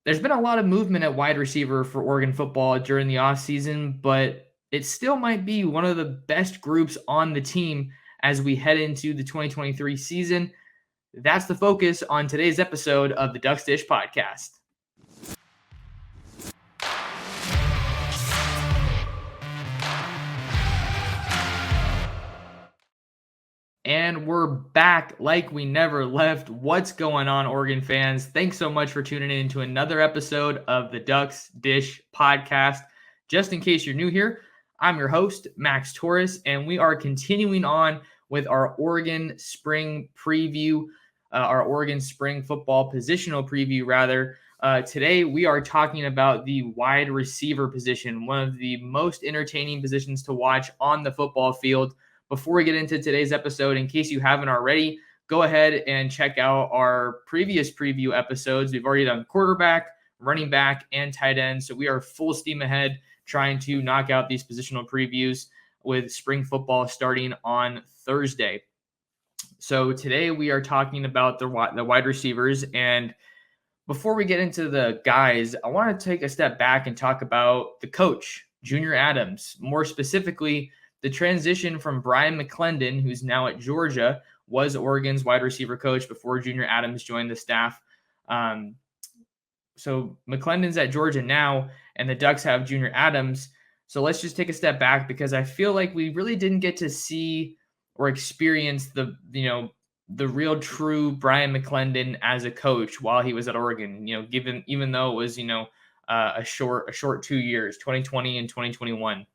there's been a lot of movement at wide receiver for Oregon football during the offseason, but it still might be one of the best groups on the team as we head into the 2023 season. That's the focus on today's episode of the Ducks Dish podcast. And we're back like we never left. What's going on, Oregon fans? Thanks so much for tuning in to another episode of the Ducks Dish podcast. Just in case you're new here, I'm your host, Max Torres, and we are continuing on with our Oregon spring preview, our Oregon spring football positional preview, rather. Today, we are talking about the wide receiver position, one of the most entertaining positions to watch on the football field. Before we get into today's episode, in case you haven't already, go ahead and check out our previous preview episodes. We've already done quarterback, running back, and tight end. So we are full steam ahead trying to knock out these positional previews with spring football starting on Thursday. So today we are talking about the wide receivers. And before we get into the guys, I want to take a step back and talk about the coach, Junior Adams. More specifically, the transition from Brian McClendon, who's now at Georgia, was Oregon's wide receiver coach before Junior Adams joined the staff. So McClendon's at Georgia now, and the Ducks have Junior Adams. So let's just take a step back because I feel like we really didn't get to see or experience the real true Brian McClendon as a coach while he was at Oregon. Even though it was a short 2 years, 2020 and 2021.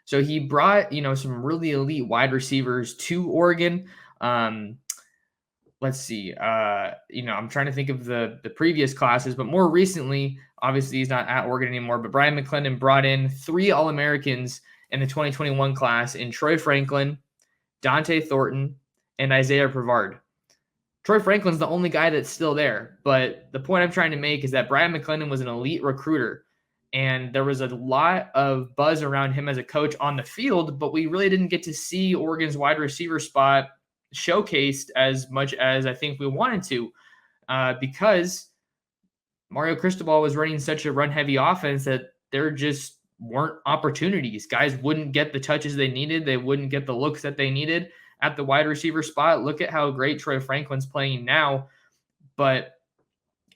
So he brought, some really elite wide receivers to Oregon. Let's see. I'm trying to think of the previous classes, but more recently, obviously he's not at Oregon anymore, but Brian McClendon brought in 3 All-Americans in the 2021 class in Trey Franklin, Dante Thornton, and Isaiah Brevard. Trey Franklin's the only guy that's still there, but the point I'm trying to make is that Brian McClendon was an elite recruiter. And there was a lot of buzz around him as a coach on the field, but we really didn't get to see Oregon's wide receiver spot showcased as much as I think we wanted to because Mario Cristobal was running such a run-heavy offense that there just weren't opportunities. Guys wouldn't get the touches they needed. They wouldn't get the looks that they needed at the wide receiver spot. Look at how great Trey Franklin's playing now, but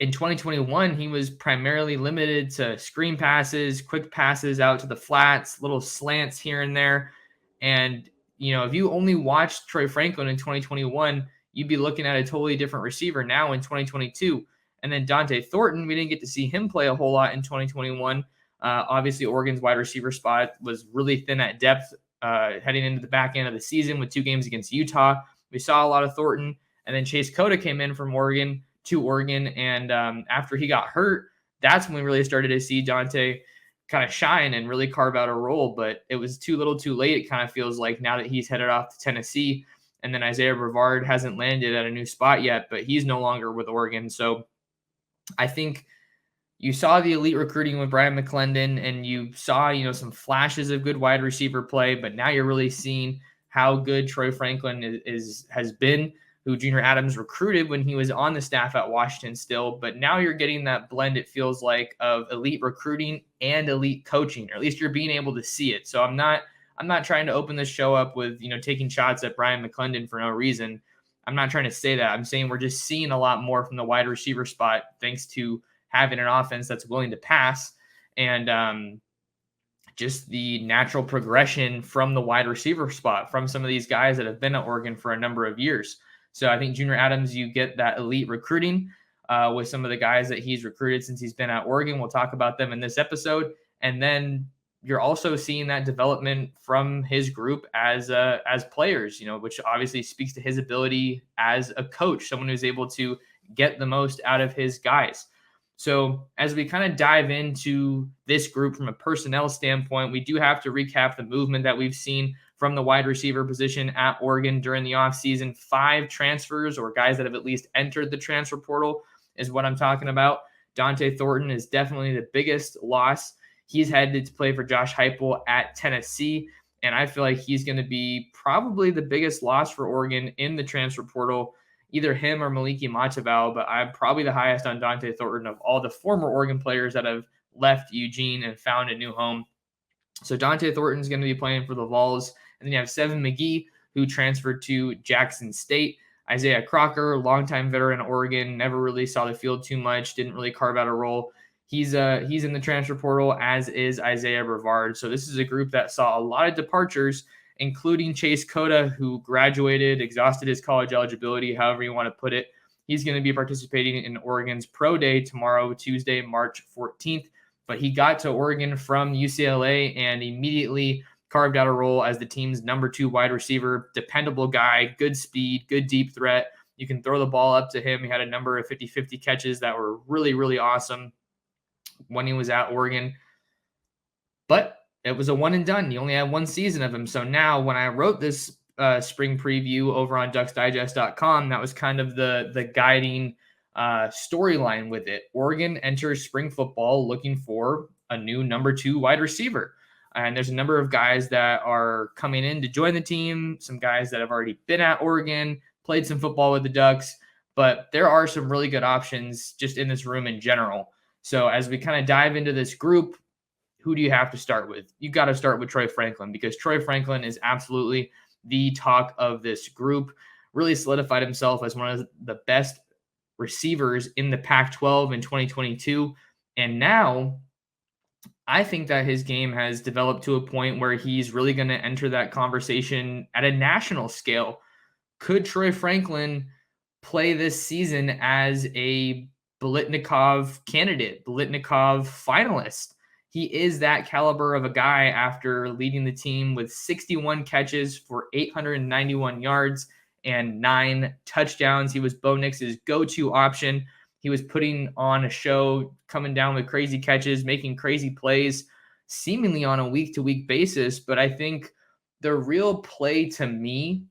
in 2021, he was primarily limited to screen passes, quick passes out to the flats, little slants here and there. And, if you only watched Trey Franklin in 2021, you'd be looking at a totally different receiver now in 2022. And then Dante Thornton, we didn't get to see him play a whole lot in 2021. Obviously, Oregon's wide receiver spot was really thin at depth heading into the back end of the season with 2 games against Utah. We saw a lot of Thornton. And then Chase Cota came in from Oregon to Oregon. And after he got hurt, that's when we really started to see Dante kind of shine and really carve out a role. But it was too little too late, it kind of feels like, now that he's headed off to Tennessee. And then Isaiah Brevard hasn't landed at a new spot yet, but he's no longer with Oregon. So I think you saw the elite recruiting with Brian McClendon, and you saw, some flashes of good wide receiver play, but now you're really seeing how good Trey Franklin has been, who Junior Adams recruited when he was on the staff at Washington still. But now you're getting that blend, it feels like, of elite recruiting and elite coaching, or at least you're being able to see it. So I'm not trying to open this show up with, taking shots at Brian McClendon for no reason. I'm not trying to say that. I'm saying we're just seeing a lot more from the wide receiver spot thanks to having an offense that's willing to pass and just the natural progression from the wide receiver spot from some of these guys that have been at Oregon for a number of years. So I think Junior Adams, you get that elite recruiting with some of the guys that he's recruited since he's been at Oregon. We'll talk about them in this episode. And then you're also seeing that development from his group as players, which obviously speaks to his ability as a coach, someone who's able to get the most out of his guys. So as we kind of dive into this group from a personnel standpoint, we do have to recap the movement that we've seen from the wide receiver position at Oregon during the offseason. 5 transfers, or guys that have at least entered the transfer portal, is what I'm talking about. Dante Thornton is definitely the biggest loss. He's headed to play for Josh Heupel at Tennessee, and I feel like he's going to be probably the biggest loss for Oregon in the transfer portal. either him or Maliki Matavao, but I'm probably the highest on Dante Thornton of all the former Oregon players that have left Eugene and found a new home. So Dante Thornton's going to be playing for the Vols. And then you have Seven McGee, who transferred to Jackson State. Isaiah Crocker, longtime veteran at Oregon, never really saw the field too much, didn't really carve out a role. He's in the transfer portal, as is Isaiah Brevard. So this is a group that saw a lot of departures, including Chase Cota, who graduated, exhausted his college eligibility, however you want to put it. He's going to be participating in Oregon's Pro Day tomorrow, Tuesday, March 14th. But he got to Oregon from UCLA and immediately carved out a role as the team's number 2 wide receiver, dependable guy, good speed, good deep threat. You can throw the ball up to him. He had a number of 50-50 catches that were really, really awesome when he was at Oregon. But it was a one and done. You only had one season of him. So now when I wrote this spring preview over on ducksdigest.com, that was kind of the guiding storyline with it. Oregon enters spring football looking for a new number 2 wide receiver. And there's a number of guys that are coming in to join the team, some guys that have already been at Oregon, played some football with the Ducks, but there are some really good options just in this room in general. So as we kind of dive into this group, who do you have to start with? You got to start with Trey Franklin, because Trey Franklin is absolutely the talk of this group. Really solidified himself as one of the best receivers in the Pac-12 in 2022. And now I think that his game has developed to a point where he's really going to enter that conversation at a national scale. Could Trey Franklin play this season as a Biletnikoff candidate, Biletnikoff finalist? He is that caliber of a guy after leading the team with 61 catches for 891 yards and 9 touchdowns. He was Bo Nix's go-to option. He was putting on a show, coming down with crazy catches, making crazy plays, seemingly on a week-to-week basis. But I think the real play to me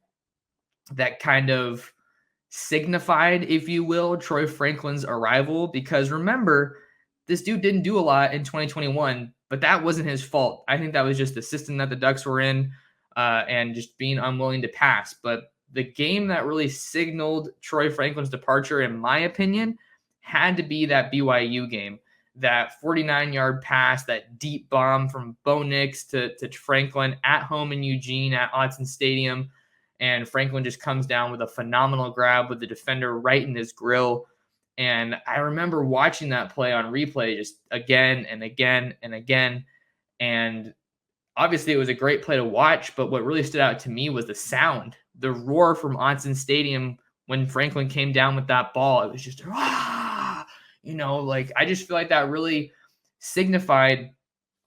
that kind of signified, if you will, Troy Franklin's arrival, because remember, this dude didn't do a lot in 2021, but that wasn't his fault. I think that was just the system that the Ducks were in and just being unwilling to pass. But the game that really signaled Troy Franklin's departure, in my opinion, had to be that BYU game. That 49-yard pass, that deep bomb from Bo Nix to Franklin at home in Eugene at Autzen Stadium. And Franklin just comes down with a phenomenal grab with the defender right in his grill. And I remember watching that play on replay just again and again and again. And obviously it was a great play to watch, but what really stood out to me was the sound, the roar from Autzen Stadium when Franklin came down with that ball. It was just, like, I just feel like that really signified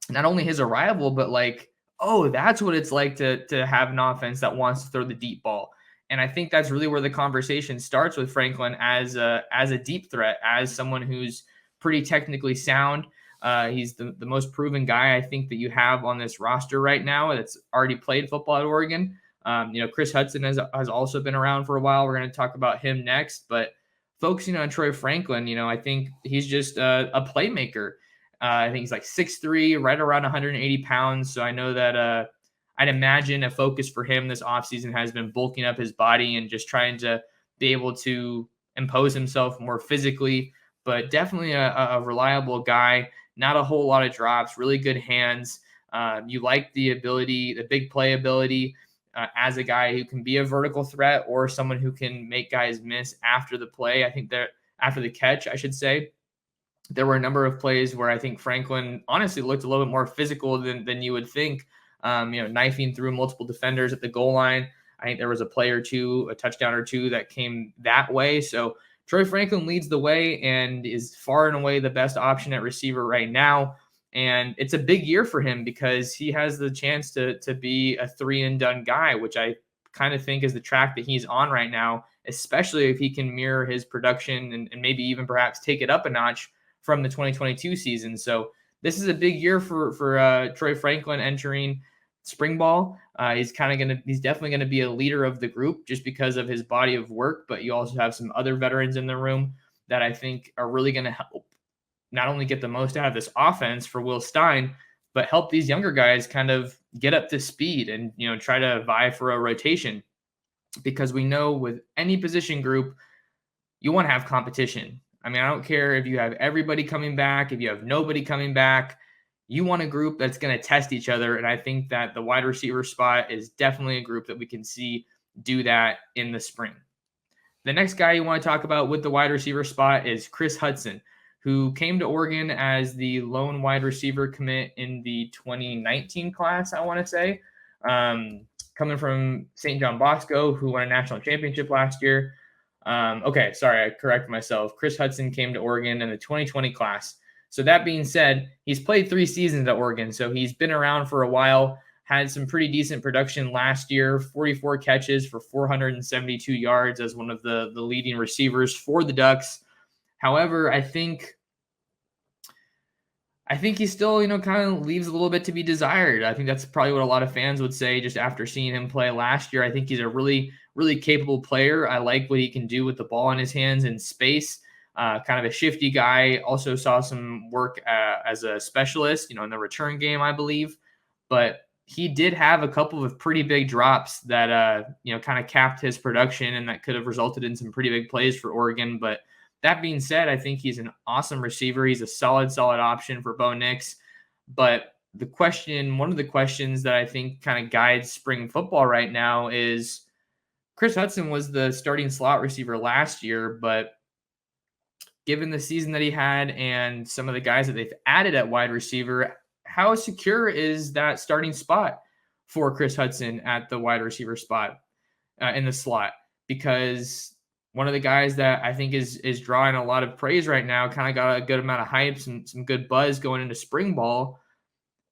not only his arrival, but like, oh, that's what it's like to have an offense that wants to throw the deep ball. And I think that's really where the conversation starts with Franklin as a deep threat, as someone who's pretty technically sound. He's the most proven guy I think that you have on this roster right now that's already played football at Oregon. Chris Hudson has also been around for a while. We're going to talk about him next, but focusing on Troy Franklin, I think he's just a playmaker. I think he's like 6'3", right around 180 pounds. So I know that I'd imagine a focus for him this offseason has been bulking up his body and just trying to be able to impose himself more physically, but definitely a reliable guy. Not a whole lot of drops, really good hands. You like the ability, the big play ability as a guy who can be a vertical threat or someone who can make guys miss after the play. I think that after the catch, I should say. There were a number of plays where I think Franklin honestly looked a little bit more physical than you would think, knifing through multiple defenders at the goal line. I think there was a play or two, a touchdown or two that came that way. So Troy Franklin leads the way and is far and away the best option at receiver right now. And it's a big year for him because he has the chance to be a 3-and-done guy, which I kind of think is the track that he's on right now, especially if he can mirror his production and maybe even perhaps take it up a notch from the 2022 season. So this is a big year for Troy Franklin entering spring ball. He's definitely going to be a leader of the group just because of his body of work, but you also have some other veterans in the room that I think are really going to help not only get the most out of this offense for Will Stein, but help these younger guys kind of get up to speed and, try to vie for a rotation. because we know with any position group, you want to have competition. I mean, I don't care if you have everybody coming back, if you have nobody coming back, you want a group that's going to test each other. And I think that the wide receiver spot is definitely a group that we can see do that in the spring. The next guy you want to talk about with the wide receiver spot is Chris Hudson, who came to Oregon as the lone wide receiver commit in the 2019 class, I want to say, coming from St. John Bosco, who won a national championship last year. Okay, sorry, I correct myself. Chris Hudson came to Oregon in the 2020 class. So that being said, he's played 3 seasons at Oregon, so he's been around for a while. Had some pretty decent production last year, 44 catches for 472 yards as one of the leading receivers for the Ducks. However, I think he still, kind of leaves a little bit to be desired. I think that's probably what a lot of fans would say just after seeing him play last year. I think he's a really, really capable player. I like what he can do with the ball in his hands in space. Kind of a shifty guy. Also saw some work as a specialist, in the return game, I believe. But he did have a couple of pretty big drops that, kind of capped his production, and that could have resulted in some pretty big plays for Oregon. But that being said, I think he's an awesome receiver. He's a solid option for Bo Nix. But one of the questions that I think kind of guides spring football right now is Chris Hudson was the starting slot receiver last year, but given the season that he had and some of the guys that they've added at wide receiver, how secure is that starting spot for Chris Hudson at the wide receiver spot in the slot? Because one of the guys that I think is drawing a lot of praise right now, kind of got a good amount of hype, some good buzz going into spring ball,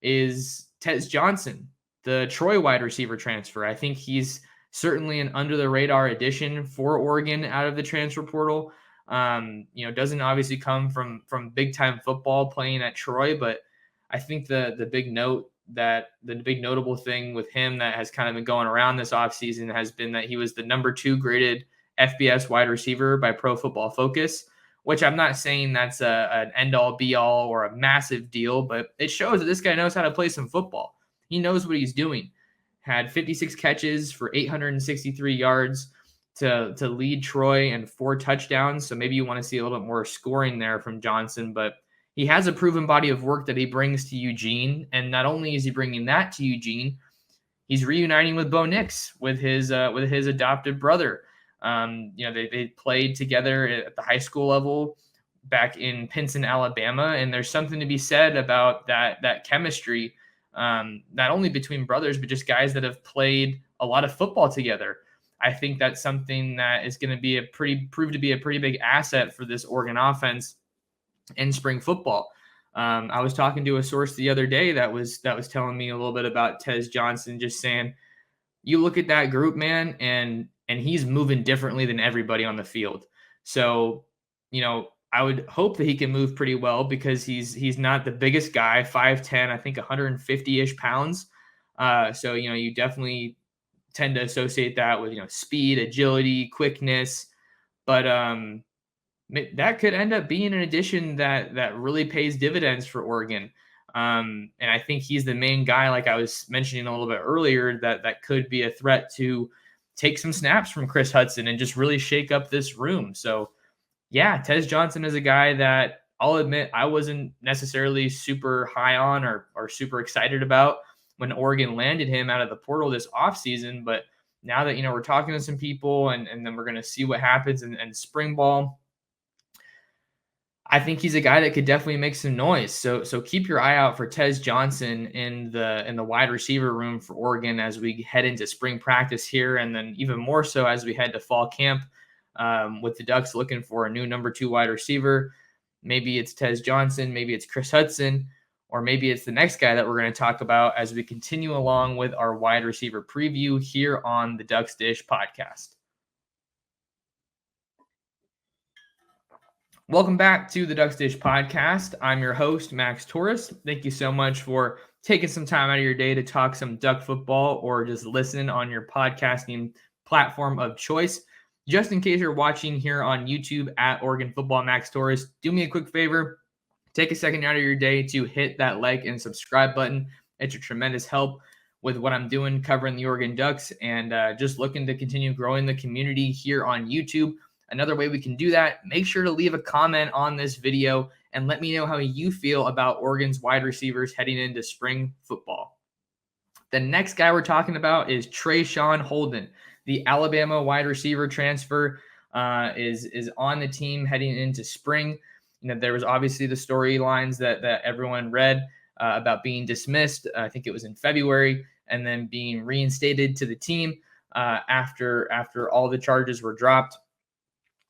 is Tess Johnson, the Troy wide receiver transfer. I think he's certainly an under the radar addition for Oregon out of the transfer portal. Doesn't obviously come from big time football playing at Troy, but I think the big notable thing with him that has kind of been going around this offseason has been that he was the number 2 graded FBS wide receiver by Pro Football Focus, which I'm not saying that's an end all be all or a massive deal, but it shows that this guy knows how to play some football. He knows what he's doing. Had 56 catches for 863 yards to lead Troy and 4 touchdowns. So maybe you want to see a little bit more scoring there from Johnson, but he has a proven body of work that he brings to Eugene. And not only is he bringing that to Eugene, he's reuniting with Bo Nix, with his adopted brother. They played together at the high school level back in Pinson, Alabama, and there's something to be said about that chemistry, not only between brothers, but just guys that have played a lot of football together. I think that's something that is going to prove to be a pretty big asset for this Oregon offense in spring football. I was talking to a source the other day that was telling me a little bit about Tess Johnson, just saying, you look at that group, man, and he's moving differently than everybody on the field. So, I would hope that he can move pretty well because he's not the biggest guy, 5'10", I think 150-ish pounds. So, you definitely tend to associate that with, speed, agility, quickness. But that could end up being an addition that really pays dividends for Oregon. And I think he's the main guy, like I was mentioning a little bit earlier, that could be a threat to take some snaps from Chris Hudson and just really shake up this room. So, yeah, Tess Johnson is a guy that I'll admit I wasn't necessarily super high on or super excited about when Oregon landed him out of the portal this offseason. But now that, we're talking to some people and then we're going to see what happens in spring ball, I think he's a guy that could definitely make some noise. So keep your eye out for Tess Johnson in the wide receiver room for Oregon as we head into spring practice here, and then even more so as we head to fall camp with the Ducks looking for a new number 2 wide receiver. Maybe it's Tess Johnson, maybe it's Chris Hudson, or maybe it's the next guy that we're going to talk about as we continue along with our wide receiver preview here on the Ducks Dish podcast. Welcome back to the Ducks Dish podcast. I'm your host, Max Torres. Thank you so much for taking some time out of your day to talk some Duck football or just listen on your podcasting platform of choice. Just in case you're watching here on YouTube at Oregon Football Max Torres, do me a quick favor. Take a second out of your day to hit that like and subscribe button. It's a tremendous help with what I'm doing covering the Oregon Ducks, and just looking to continue growing the community here on YouTube. Another way we can do that, make sure to leave a comment on this video and let me know how you feel about Oregon's wide receivers heading into spring football. The next guy we're talking about is Trey Holden, the Alabama wide receiver transfer, is on the team heading into spring. There was obviously the storylines that everyone read about being dismissed. I think it was in February, and then being reinstated to the team after all the charges were dropped.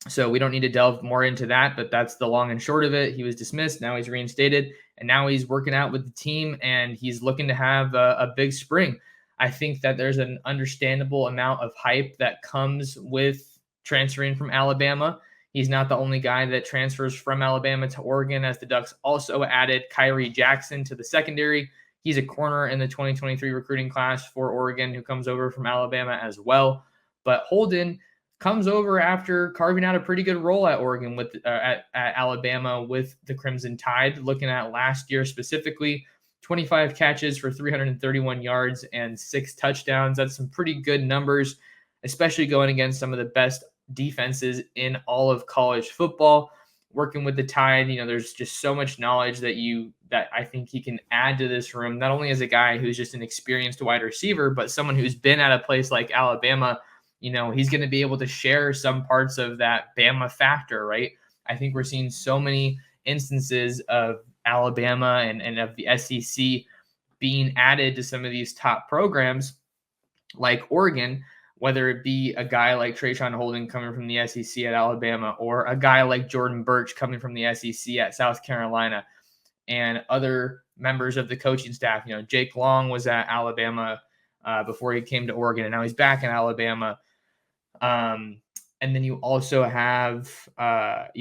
So we don't need to delve more into that, but that's the long and short of it. He was dismissed. Now he's reinstated, and now he's working out with the team, and he's looking to have a big spring. I think that there's an understandable amount of hype that comes with transferring from Alabama. He's not the only guy that transfers from Alabama to Oregon, as the Ducks also added Kyrie Jackson to the secondary. He's a corner in the 2023 recruiting class for Oregon who comes over from Alabama as well. But Holden comes over after carving out a pretty good role at Oregon with at Alabama with the Crimson Tide. Looking at last year specifically, 25 catches for 331 yards and 6 touchdowns. That's some pretty good numbers, especially going against some of the best defenses in all of college football. Working with the Tide, there's just so much knowledge that I think he can add to this room, not only as a guy who's just an experienced wide receiver, but someone who's been at a place like Alabama. He's going to be able to share some parts of that Bama factor, right? I think we're seeing so many instances of Alabama and of the SEC being added to some of these top programs like Oregon, whether it be a guy like Trey Holden coming from the SEC at Alabama, or a guy like Jordan Burch coming from the SEC at South Carolina, and other members of the coaching staff. Jake Long was at Alabama before he came to Oregon, and now he's back in Alabama. And then you also have Brian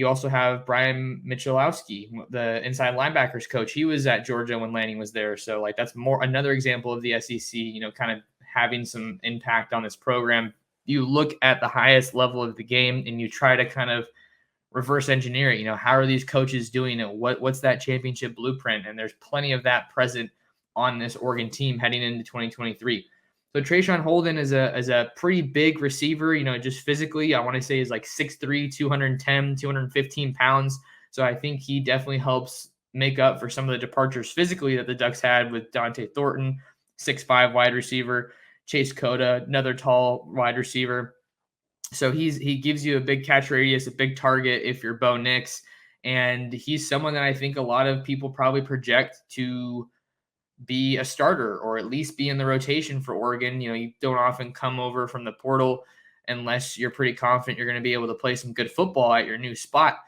Michalowski, the inside linebackers coach. He was at Georgia when Lanning was there. So that's another example of the SEC, kind of having some impact on this program. You look at the highest level of the game and you try to kind of reverse engineer it. How are these coaches doing it? What's that championship blueprint? And there's plenty of that present on this Oregon team heading into 2023. So Trey Holden is a pretty big receiver, just physically. I want to say is like 6'3", 210, 215 pounds. So I think he definitely helps make up for some of the departures physically that the Ducks had with Dante Thornton, 6'5" wide receiver, Chase Cota, another tall wide receiver. So he gives you a big catch radius, a big target if you're Bo Nix. And he's someone that I think a lot of people probably project to be a starter, or at least be in the rotation for Oregon. You don't often come over from the portal unless you're pretty confident you're going to be able to play some good football at your new spot.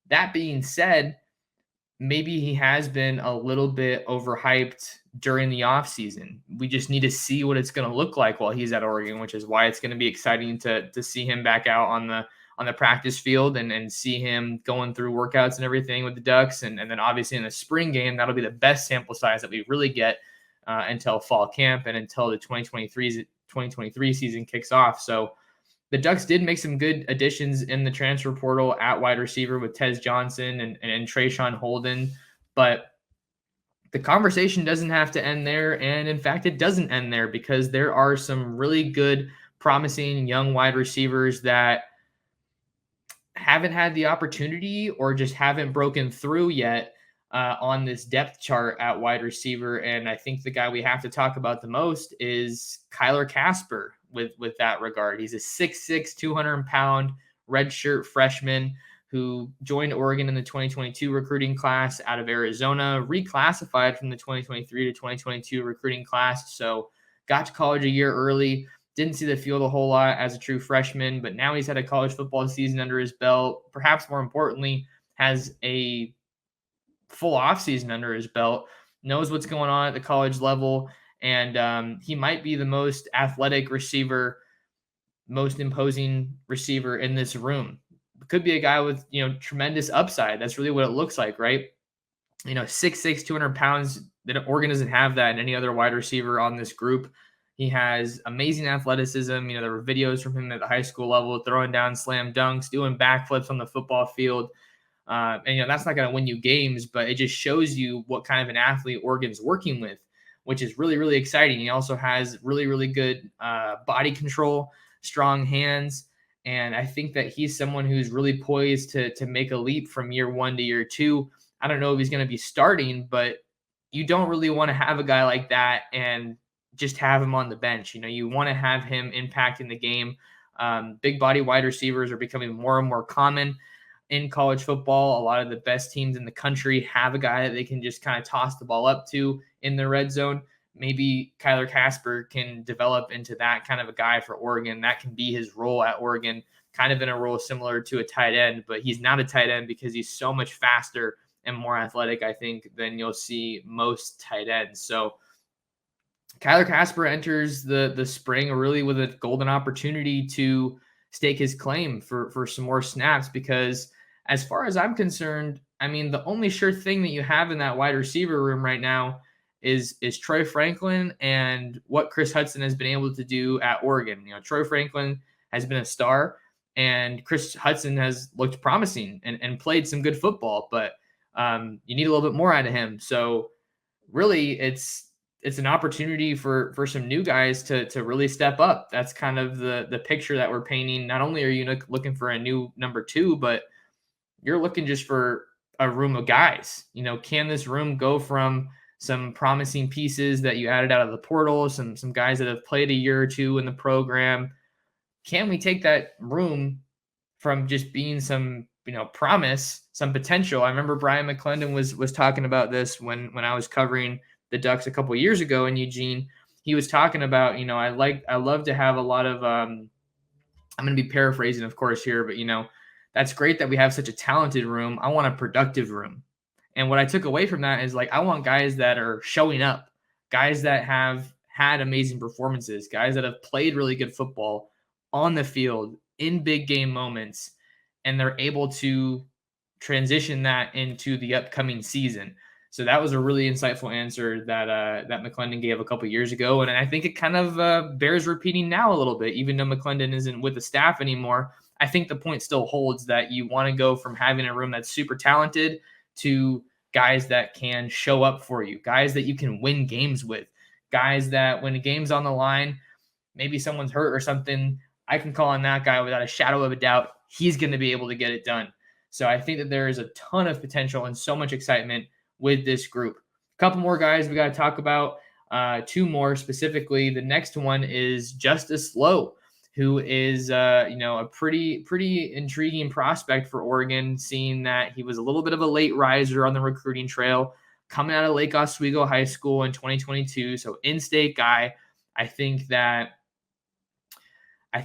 That being said, maybe he has been a little bit overhyped during the offseason. We just need to see what it's going to look like while he's at Oregon, which is why it's going to be exciting to see him back out on the practice field and see him going through workouts and everything with the Ducks. And then obviously in the spring game, that'll be the best sample size that we really get until fall camp and until the 2023 season kicks off. So the Ducks did make some good additions in the transfer portal at wide receiver with Tess Johnson and Trey Holden, but the conversation doesn't have to end there. And in fact, it doesn't end there, because there are some really good, promising young wide receivers that haven't had the opportunity or just haven't broken through yet on this depth chart at wide receiver. And I think the guy we have to talk about the most is Kyler Casper with that regard. He's a 6'6", 200-pound redshirt freshman who joined Oregon in the 2022 recruiting class out of Arizona, reclassified from the 2023 to 2022 recruiting class. So got to college a year early. Didn't see the field a whole lot as a true freshman, but now he's had a college football season under his belt. Perhaps more importantly, has a full offseason under his belt, knows what's going on at the college level, and he might be the most athletic receiver, most imposing receiver in this room. Could be a guy with, tremendous upside. That's really what it looks like, right? 6'6", 200 pounds. Oregon doesn't have that in any other wide receiver on this group. He has amazing athleticism. There were videos from him at the high school level, throwing down slam dunks, doing backflips on the football field. And that's not going to win you games, but it just shows you what kind of an athlete Oregon's working with. which is really, really exciting. He also has really, really good body control, strong hands. And I think that he's someone who's really poised to make a leap from year 1 to year 2. I don't know if he's going to be starting, but you don't really want to have a guy like that and just have him on the bench. You want to have him impacting the game. Big body wide receivers are becoming more and more common in college football. A lot of the best teams in the country have a guy that they can just kind of toss the ball up to in the red zone. Maybe Kyler Casper can develop into that kind of a guy for Oregon. That can be his role at Oregon, kind of in a role similar to a tight end, but he's not a tight end because he's so much faster and more athletic, I think, than you'll see most tight ends. So Kyler Casper enters the spring really with a golden opportunity to stake his claim for some more snaps, because as far as I'm concerned, I mean, the only sure thing that you have in that wide receiver room right now is Trey Franklin and what Chris Hudson has been able to do at Oregon. Trey Franklin has been a star, and Chris Hudson has looked promising and played some good football, but you need a little bit more out of him. So really, it's an opportunity for some new guys to really step up. That's kind of the picture that we're painting. Not only are you looking for a new number 2, but you're looking just for a room of guys. Can this room go from some promising pieces that you added out of the portal, some guys that have played a year or two in the program? Can we take that room from just being some, promise, some potential? I remember Brian McClendon was talking about this when I was covering the Ducks a couple of years ago in Eugene. He was talking about, I love to have a lot of, I'm going to be paraphrasing, of course, here, but, that's great that we have such a talented room. I want a productive room. And what I took away from that is, I want guys that are showing up, guys that have had amazing performances, guys that have played really good football on the field in big game moments, and they're able to transition that into the upcoming season. So that was a really insightful answer that McClendon gave a couple years ago, and I think it kind of bears repeating now a little bit. Even though McClendon isn't with the staff anymore, I think the point still holds that you want to go from having a room that's super talented to guys that can show up for you, guys that you can win games with, guys that when a game's on the line, maybe someone's hurt or something, I can call on that guy without a shadow of a doubt. He's going to be able to get it done. So I think that there is a ton of potential and so much excitement with this group. A couple more guys we got to talk about, 2 more specifically. The next one is Justice Lowe, who is a pretty intriguing prospect for Oregon, seeing that he was a little bit of a late riser on the recruiting trail, coming out of Lake Oswego High School in 2022. So in-state guy. I think that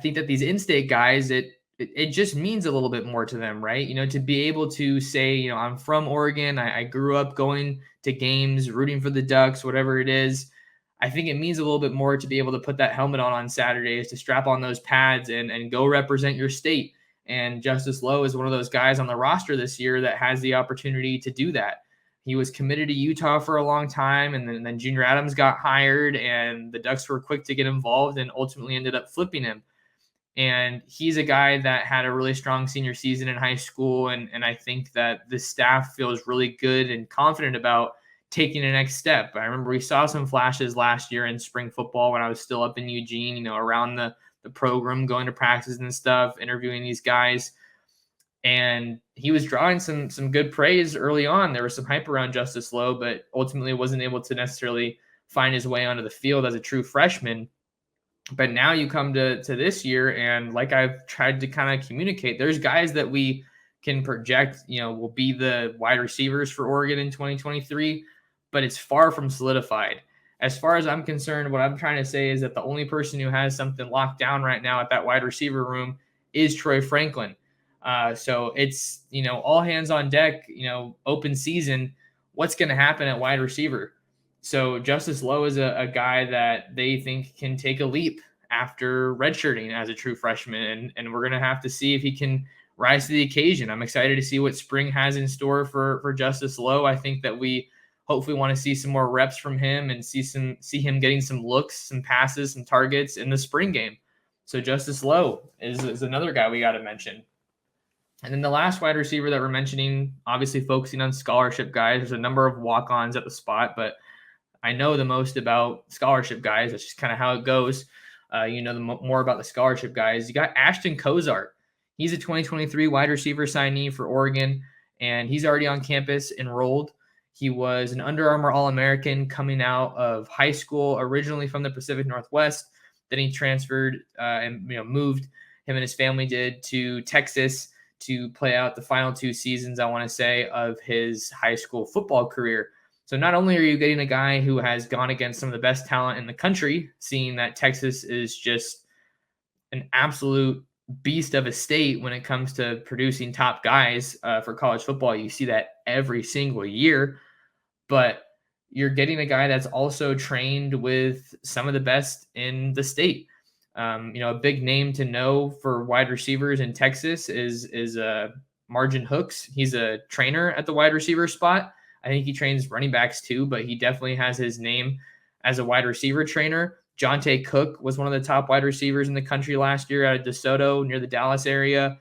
these in-state guys, it just means a little bit more to them, right? To be able to say, I'm from Oregon. I grew up going to games, rooting for the Ducks, whatever it is. I think it means a little bit more to be able to put that helmet on Saturdays, to strap on those pads and go represent your state. And Justice Lowe is one of those guys on the roster this year that has the opportunity to do that. He was committed to Utah for a long time, and then Junior Adams got hired, and the Ducks were quick to get involved and ultimately ended up flipping him. And he's a guy that had a really strong senior season in high school, and I think that the staff feels really good and confident about taking the next step. I remember we saw some flashes last year in spring football when I was still up in Eugene, around the program, going to practices and stuff, interviewing these guys. And he was drawing some good praise early on. There was some hype around Justice Lowe, but ultimately wasn't able to necessarily find his way onto the field as a true freshman. But now you come to this year, and like I've tried to kind of communicate, there's guys that we can project, will be the wide receivers for Oregon in 2023, but it's far from solidified. As far as I'm concerned, what I'm trying to say is that the only person who has something locked down right now at that wide receiver room is Trey Franklin. So it's, all hands on deck, open season. What's going to happen at wide receiver? So Justice Lowe is a guy that they think can take a leap after redshirting as a true freshman, and we're going to have to see if he can rise to the occasion. I'm excited to see what spring has in store for Justice Lowe. I think that we hopefully want to see some more reps from him and see him getting some looks, some passes, some targets in the spring game. So Justice Lowe is another guy we got to mention. And then the last wide receiver that we're mentioning, obviously focusing on scholarship guys. There's a number of walk-ons at the spot, but I know the most about scholarship guys. That's just kind of how it goes. You know more about the scholarship guys. You got Ashton Kozart. He's a 2023 wide receiver signee for Oregon, and he's already on campus enrolled. He was an Under Armour All-American coming out of high school, originally from the Pacific Northwest. Then he transferred and moved. Him and his family did to Texas to play out the final 2 seasons, I want to say, of his high school football career. So not only are you getting a guy who has gone against some of the best talent in the country, seeing that Texas is just an absolute beast of a state when it comes to producing top guys for college football. You see that every single year, but you're getting a guy that's also trained with some of the best in the state. A big name to know for wide receivers in Texas is Margin Hooks. He's a trainer at the wide receiver spot. I think he trains running backs too, but he definitely has his name as a wide receiver trainer. Jonte Cook was one of the top wide receivers in the country last year out of DeSoto near the Dallas area.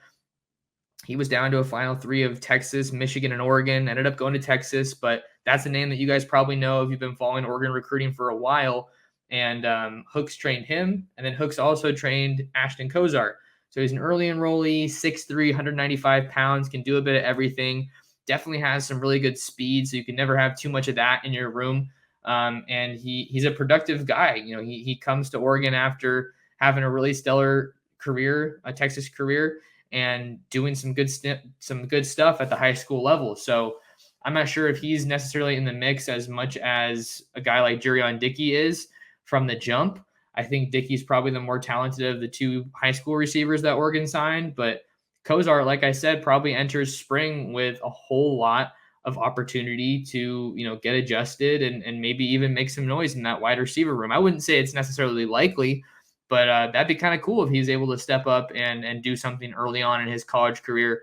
He was down to a final 3 of Texas, Michigan, and Oregon, ended up going to Texas, but that's a name that you guys probably know if you've been following Oregon recruiting for a while. And Hooks trained him, and then Hooks also trained Ashton Kozart. So he's an early enrollee, 6'3", 195 pounds, can do a bit of everything. Definitely has some really good speed, so you can never have too much of that in your room. And he's a productive guy. He comes to Oregon after having a really stellar career, a Texas career, and doing some good stuff at the high school level. So I'm not sure if he's necessarily in the mix as much as a guy like Jurion Dickey is from the jump. I think Dickey's probably the more talented of the 2 high school receivers that Oregon signed, but Kozart, like I said, probably enters spring with a whole lot of opportunity to, get adjusted and maybe even make some noise in that wide receiver room. I wouldn't say it's necessarily likely, but that'd be kind of cool if he's able to step up and do something early on in his college career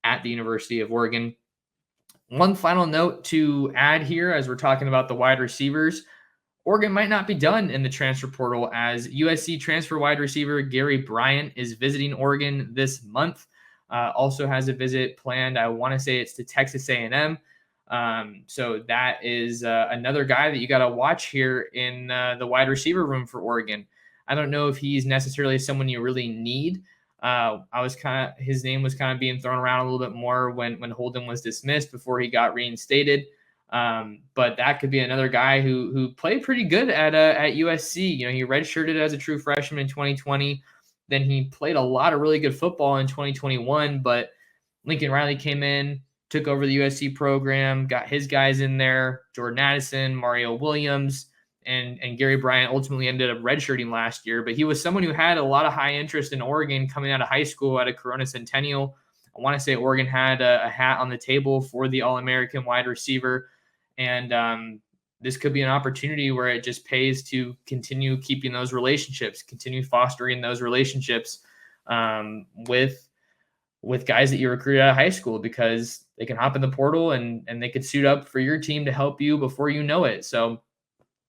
at the University of Oregon. One final note to add here as we're talking about the wide receivers, Oregon might not be done in the transfer portal as USC transfer wide receiver Gary Bryant is visiting Oregon this month. Also has a visit planned. I want to say it's to Texas A&M. So that is another guy that you got to watch here in the wide receiver room for Oregon. I don't know if he's necessarily someone you really need. His name was kind of being thrown around a little bit more when Holden was dismissed before he got reinstated. But that could be another guy who played pretty good at USC. He redshirted as a true freshman in 2020. Then he played a lot of really good football in 2021, but Lincoln Riley came in, took over the USC program, got his guys in there, Jordan Addison, Mario Williams, and Gary Bryant ultimately ended up redshirting last year. But he was someone who had a lot of high interest in Oregon coming out of high school at a Corona Centennial. I want to say Oregon had a hat on the table for the All-American wide receiver. And this could be an opportunity where it just pays to continue keeping those relationships, continue fostering those relationships with guys that you recruited out of high school, because they can hop in the portal and they could suit up for your team to help you before you know it. So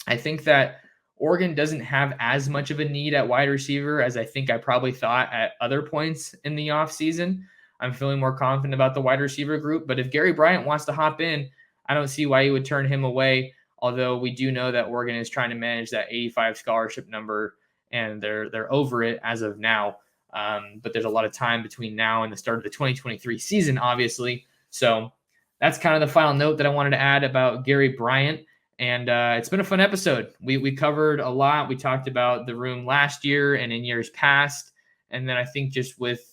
I think that Oregon doesn't have as much of a need at wide receiver as I think I probably thought at other points in the offseason. I'm feeling more confident about the wide receiver group, but if Gary Bryant wants to hop in, I don't see why you would turn him away. Although we do know that Oregon is trying to manage that 85 scholarship number, and they're over it as of now. But there's a lot of time between now and the start of the 2023 season, obviously. So that's kind of the final note that I wanted to add about Gary Bryant. And it's been a fun episode. We covered a lot. We talked about the room last year and in years past. And then I think just with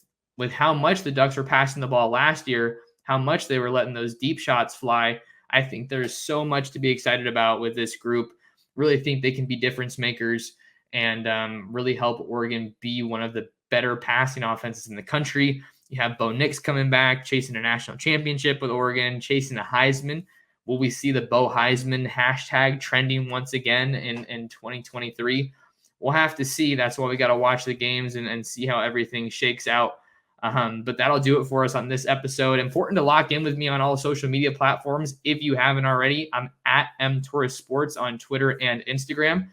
how much the Ducks were passing the ball last year, how much they were letting those deep shots fly, I think there's so much to be excited about with this group. Really think they can be difference makers and really help Oregon be one of the better passing offenses in the country. You have Bo Nix coming back, chasing a national championship with Oregon, chasing a Heisman. Will we see the Bo Heisman hashtag trending once again in 2023? We'll have to see. That's why we got to watch the games and see how everything shakes out. But that'll do it for us on this episode. Important to lock in with me on all social media platforms. If you haven't already, I'm at Torres Sports on Twitter and Instagram.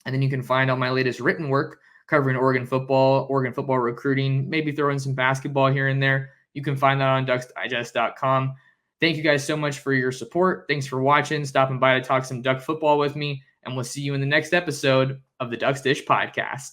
And then you can find all my latest written work covering Oregon football recruiting, maybe throw in some basketball here and there. You can find that on ducksdigest.com. Thank you guys so much for your support. Thanks for watching, stopping by to talk some Duck football with me, and we'll see you in the next episode of the Ducks Dish Podcast.